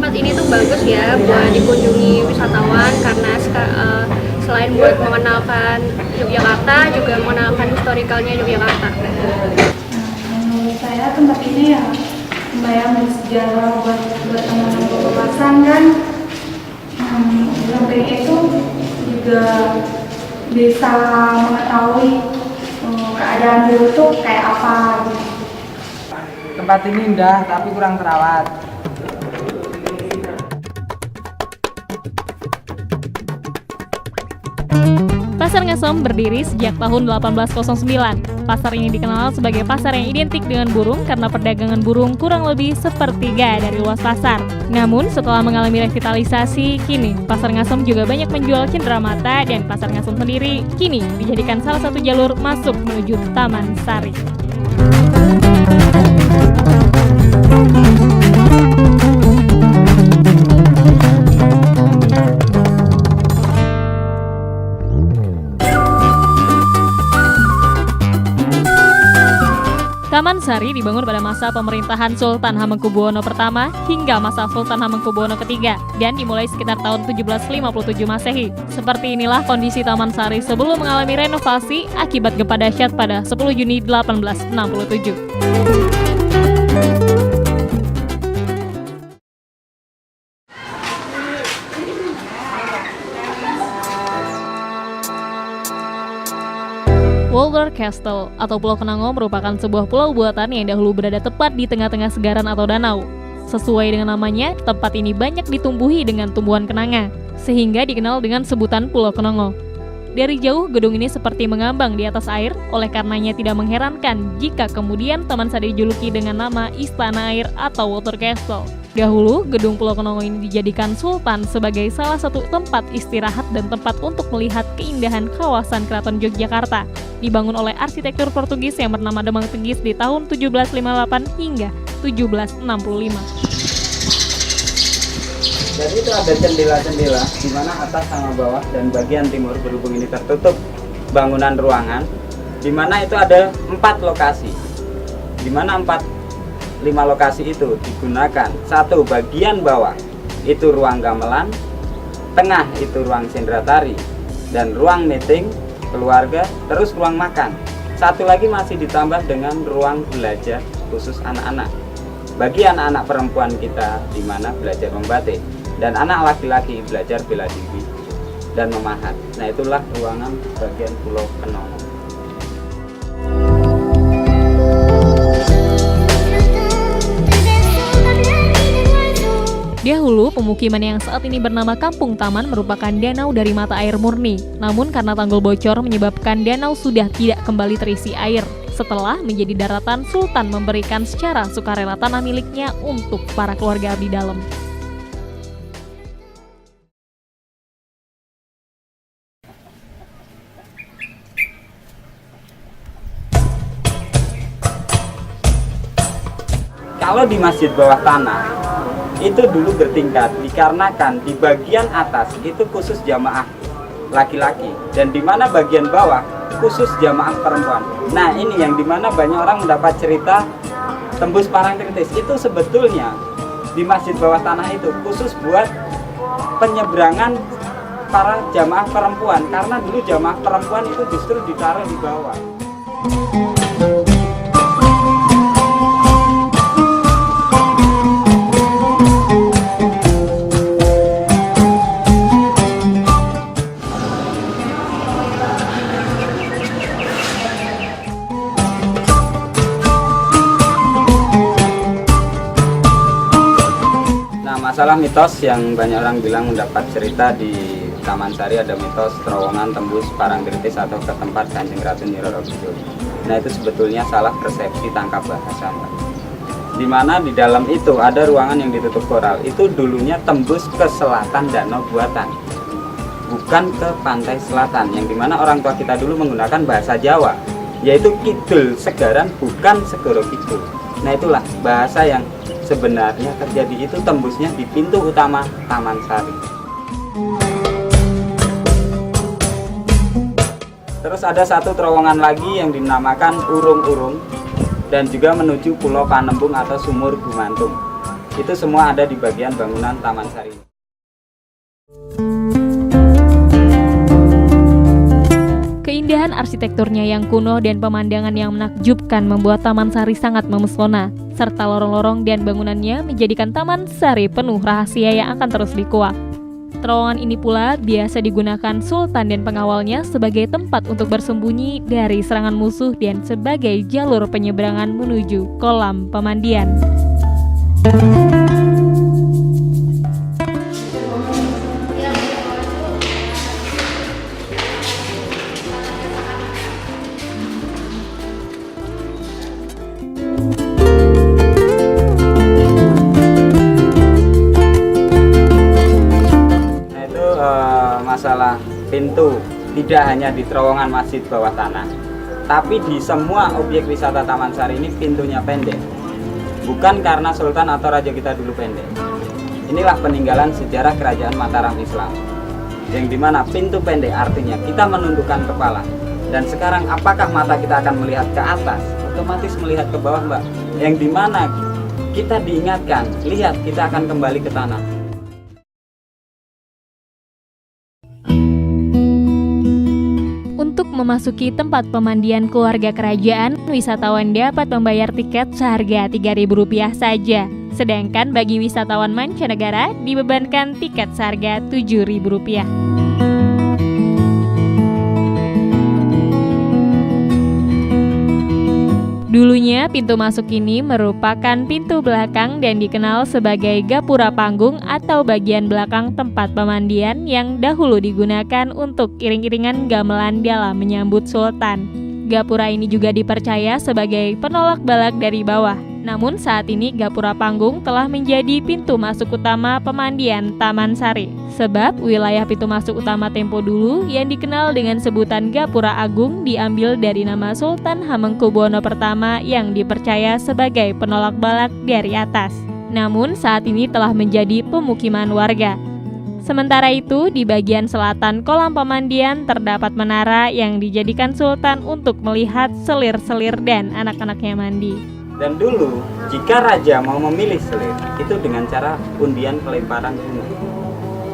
tempat ini tuh bagus ya buat dikunjungi wisatawan karena selain buat mengenalkan Yogyakarta juga mengenalkan historikalnya Yogyakarta. Menurut saya tempat ini ya lumayan bersejarah buat teman-teman berwawasan kan. Samping itu juga bisa mengetahui keadaan dulu tuh kayak apa gitu. Tempat ini indah tapi kurang terawat. Pasar Ngasom berdiri sejak tahun 1809. Pasar ini dikenal sebagai pasar yang identik dengan burung karena perdagangan burung kurang lebih sepertiga dari luas pasar. Namun setelah mengalami revitalisasi, kini Pasar Ngasom juga banyak menjual cenderamata dan Pasar Ngasom sendiri kini dijadikan salah satu jalur masuk menuju Taman Sari. Taman Sari dibangun pada masa pemerintahan Sultan Hamengkubuwono pertama hingga masa Sultan Hamengkubuwono ketiga dan dimulai sekitar tahun 1757 Masehi. Seperti inilah kondisi Taman Sari sebelum mengalami renovasi akibat gempa dahsyat pada 10 Juni 1867. Walder Castle atau Pulau Kenango merupakan sebuah pulau buatan yang dahulu berada tepat di tengah-tengah segaran atau danau. Sesuai dengan namanya, tempat ini banyak ditumbuhi dengan tumbuhan kenanga, sehingga dikenal dengan sebutan Pulau Kenango. Dari jauh, gedung ini seperti mengambang di atas air, oleh karenanya tidak mengherankan jika kemudian Taman Sari dijuluki dengan nama Istana Air atau Water Castle. Dahulu, gedung Pulau Kenongo ini dijadikan Sultan sebagai salah satu tempat istirahat dan tempat untuk melihat keindahan kawasan Keraton Yogyakarta. Dibangun oleh arsitektur Portugis yang bernama Demang Tenggis di tahun 1758 hingga 1765. Jadi itu ada jendela-jendela di mana atas sama bawah dan bagian timur berhubung ini tertutup bangunan ruangan, di mana itu ada 4 lokasi. Di mana 5 lokasi itu digunakan. Satu, bagian bawah itu ruang gamelan, tengah itu ruang sendratari, dan ruang meeting keluarga, terus ruang makan. Satu lagi masih ditambah dengan ruang belajar khusus anak-anak. Bagi anak-anak perempuan kita di mana belajar membatik, dan anak laki-laki belajar bela diri dan memahat. Nah, itulah ruangan bagian Pulau Kenongo. Dahulu, pemukiman yang saat ini bernama Kampung Taman merupakan danau dari mata air murni. Namun karena tanggul bocor menyebabkan danau sudah tidak kembali terisi air. Setelah menjadi daratan, Sultan memberikan secara sukarela tanah miliknya untuk para keluarga abdi dalam. Kalau di masjid bawah tanah, itu dulu bertingkat dikarenakan di bagian atas itu khusus jamaah laki-laki dan di mana bagian bawah khusus jamaah perempuan. Nah, ini yang dimana banyak orang mendapat cerita tembus Parangtritis itu sebetulnya di masjid bawah tanah itu khusus buat penyeberangan para jamaah perempuan, karena dulu jamaah perempuan itu justru ditaruh di bawah. Masalah mitos yang banyak orang bilang mendapat cerita di Taman Sari, ada mitos terowongan tembus Parangtritis atau ke tempat Kanjeng Ratu Nyi Roro Kidul. Nah, itu sebetulnya salah persepsi tangkap bahasa, Mbak. Di mana di dalam itu ada ruangan yang ditutup koral. Itu dulunya tembus ke selatan Danau Buatan, bukan ke pantai selatan. Yang dimana orang tua kita dulu menggunakan bahasa Jawa, yaitu Kidul Segaran, bukan Segoro Kidul. Nah, itulah bahasa yang sebenarnya terjadi, itu tembusnya di pintu utama Taman Sari. Terus ada satu terowongan lagi yang dinamakan Urung-Urung dan juga menuju Pulau Panembung atau Sumur Gumantung. Itu semua ada di bagian bangunan Taman Sari. Keindahan arsitekturnya yang kuno dan pemandangan yang menakjubkan membuat Taman Sari sangat memesona, serta lorong-lorong dan bangunannya menjadikan Taman Sari penuh rahasia yang akan terus dikuak. Terowongan ini pula biasa digunakan Sultan dan pengawalnya sebagai tempat untuk bersembunyi dari serangan musuh dan sebagai jalur penyeberangan menuju kolam pemandian. Masalah pintu tidak hanya di terowongan masjid bawah tanah, tapi di semua objek wisata Taman Sari ini pintunya pendek. Bukan karena Sultan atau Raja kita dulu pendek. Inilah peninggalan sejarah Kerajaan Mataram Islam, yang dimana pintu pendek artinya kita menundukkan kepala. Dan sekarang apakah mata kita akan melihat ke atas, otomatis melihat ke bawah, Mbak? Yang dimana kita diingatkan, lihat kita akan kembali ke tanah. Untuk memasuki tempat pemandian keluarga kerajaan, wisatawan dapat membayar tiket seharga Rp3.000 saja. Sedangkan bagi wisatawan mancanegara dibebankan tiket seharga Rp7.000. Dulunya pintu masuk ini merupakan pintu belakang dan dikenal sebagai gapura panggung atau bagian belakang tempat pemandian yang dahulu digunakan untuk iring-iringan gamelan dalam menyambut Sultan. Gapura ini juga dipercaya sebagai penolak balak dari bawah. Namun saat ini gapura panggung telah menjadi pintu masuk utama pemandian Taman Sari. Sebab wilayah pintu masuk utama tempo dulu yang dikenal dengan sebutan Gapura Agung diambil dari nama Sultan Hamengkubuwono I yang dipercaya sebagai penolak balak dari atas. Namun saat ini telah menjadi pemukiman warga. Sementara itu, di bagian selatan kolam pemandian terdapat menara yang dijadikan Sultan untuk melihat selir-selir dan anak-anaknya mandi. Dan dulu, jika raja mau memilih selir, itu dengan cara undian pelemparan bunga.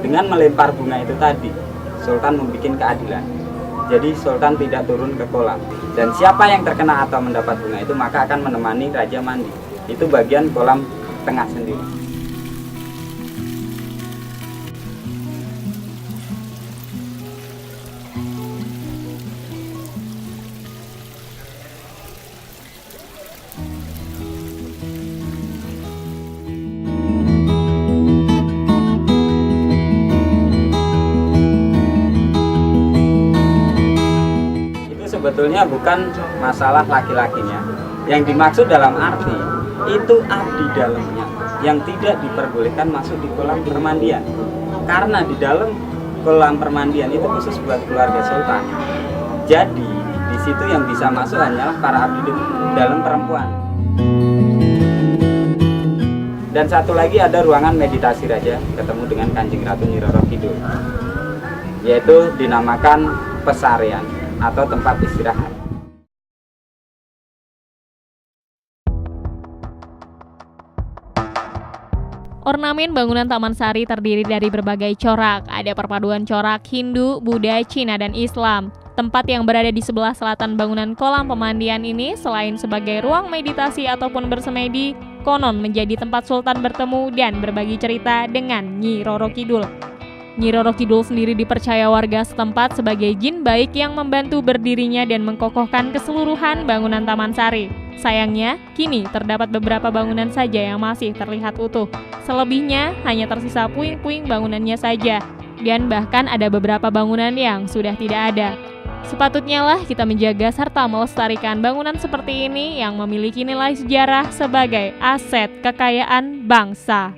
Dengan melempar bunga itu tadi, Sultan membuat keadilan. Jadi Sultan tidak turun ke kolam. Dan siapa yang terkena atau mendapat bunga itu maka akan menemani raja mandi. Itu bagian kolam tengah sendiri. Sebetulnya bukan masalah laki-lakinya. Yang dimaksud dalam arti itu abdi dalamnya yang tidak diperbolehkan masuk di kolam permandian. Karena di dalam kolam permandian itu khusus buat keluarga Sultan. Jadi di situ yang bisa masuk hanyalah para abdi dalam perempuan. Dan satu lagi ada ruangan meditasi raja ketemu dengan Kanjeng Ratu Nyi Roro Kidul, yaitu dinamakan Pesarian atau tempat istirahat. Ornamen bangunan Taman Sari terdiri dari berbagai corak. Ada perpaduan corak Hindu, Buddha, Cina, dan Islam. Tempat yang berada di sebelah selatan bangunan kolam pemandian ini selain sebagai ruang meditasi ataupun bersemedi, konon menjadi tempat Sultan bertemu dan berbagi cerita dengan Nyi Roro Kidul. Nyi Roro Kidul sendiri dipercaya warga setempat sebagai jin baik yang membantu berdirinya dan mengkokohkan keseluruhan bangunan Taman Sari. Sayangnya, kini terdapat beberapa bangunan saja yang masih terlihat utuh. Selebihnya hanya tersisa puing-puing bangunannya saja. Dan bahkan ada beberapa bangunan yang sudah tidak ada. Sepatutnya lah kita menjaga serta melestarikan bangunan seperti ini yang memiliki nilai sejarah sebagai aset kekayaan bangsa.